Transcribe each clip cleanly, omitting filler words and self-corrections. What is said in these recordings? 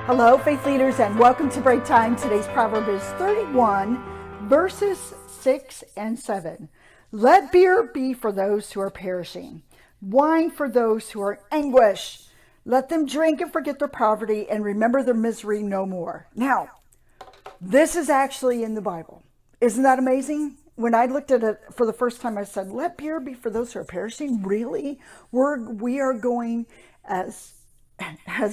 Hello, faith leaders, and welcome to Breaktime. Today's proverb is 31, verses 6 and 7. Let beer be for those who are perishing, wine for those who are in anguish. Let them drink and forget their poverty and remember their misery no more. Now, this is actually in the Bible. Isn't that amazing? When I looked at it for the first time, I said, let beer be for those who are perishing. Really? We are going as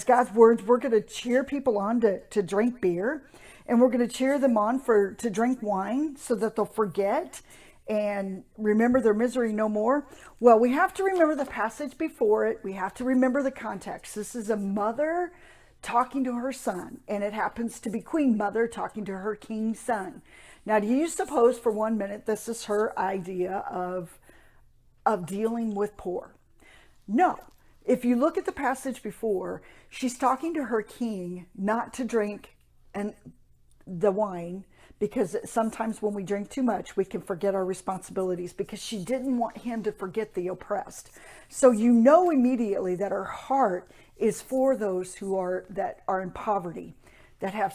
God's words, we're going to cheer people on to drink beer, and we're going to cheer them on to drink wine so that they'll forget and remember their misery no more. Well, we have to remember the passage before it. We have to remember the context. This is a mother talking to her son, and it happens to be Queen Mother talking to her king son. Now, do you suppose for 1 minute this is her idea of dealing with poor? No. If you look at the passage before, she's talking to her king not to drink the wine, because sometimes when we drink too much, we can forget our responsibilities, because she didn't want him to forget the oppressed. So you know immediately that her heart is for those that are in poverty, that have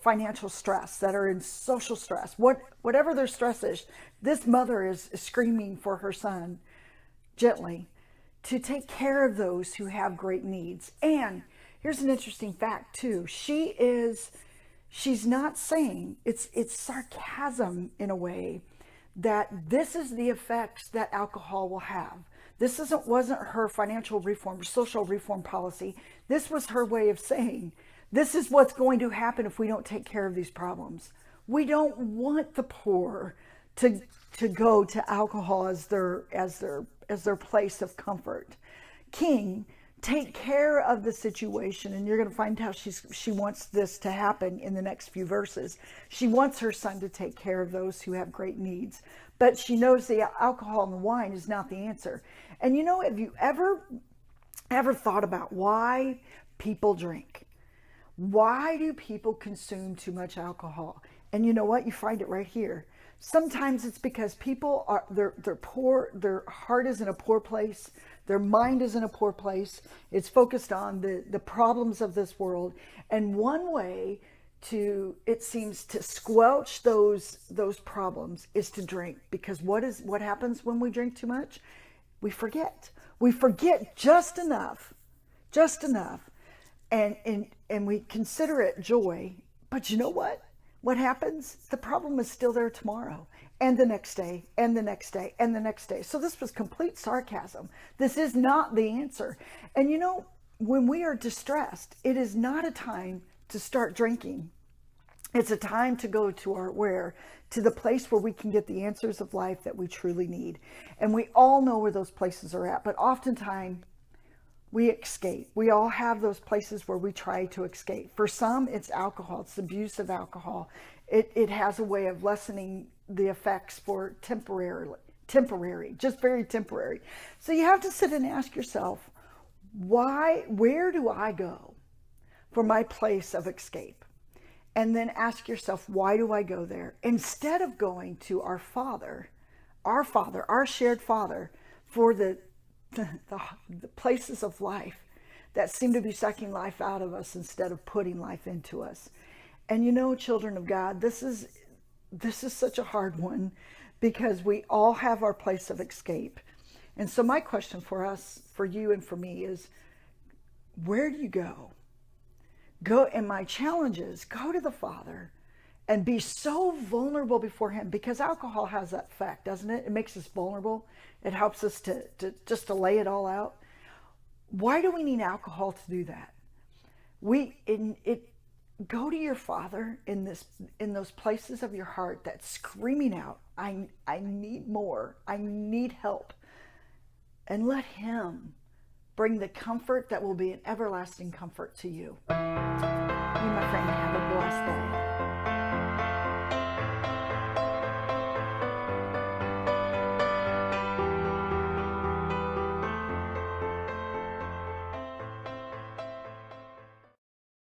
financial stress, that are in social stress, whatever their stress is. This mother is screaming for her son gently to take care of those who have great needs. And here's an interesting fact too. She's not saying, it's sarcasm in a way, that this is the effects that alcohol will have. This wasn't her financial reform or social reform policy. This was her way of saying, this is what's going to happen if we don't take care of these problems. We don't want the poor to go to alcohol as their place of comfort. King, take care of the situation, and you're going to find how she wants this to happen in the next few verses. She wants her son to take care of those who have great needs, but she knows the alcohol and the wine is not the answer. And you know, have you ever thought about why people drink? Why do people consume too much alcohol? And you know what? You find it right here. Sometimes it's because people they're poor, their heart is in a poor place, their mind is in a poor place. It's focused on the problems of this world. And one way it seems to squelch those problems is to drink. Because what happens when we drink too much? We forget. We forget just enough. And we consider it joy. But you know what? What happens? The problem is still there tomorrow, and the next day, and the next day, and the next day. So this was complete sarcasm. This is not the answer. And you know, when we are distressed, it is not a time to start drinking. It's a time to go to the place where we can get the answers of life that we truly need. And we all know where those places are at, but oftentimes we escape. We all have those places where we try to escape. For some, it's alcohol. It's the abuse of alcohol. It has a way of lessening the effects for temporary, just very temporary. So you have to sit and ask yourself, where do I go for my place of escape? And then ask yourself, why do I go there? Instead of going to our shared Father, for the places of life that seem to be sucking life out of us instead of putting life into us. And you know, children of God, this is such a hard one, because we all have our place of escape. And so my question for us, for you and for me, is, where do you go? And my challenge is, go to the Father and be so vulnerable before him, because alcohol has that effect, doesn't it? It makes us vulnerable. It helps us to lay it all out. Why do we need alcohol to do that? Go to your Father in those places of your heart that's screaming out, I need more. I need help. And let him bring the comfort that will be an everlasting comfort to you. You, my friend, have a blessed day.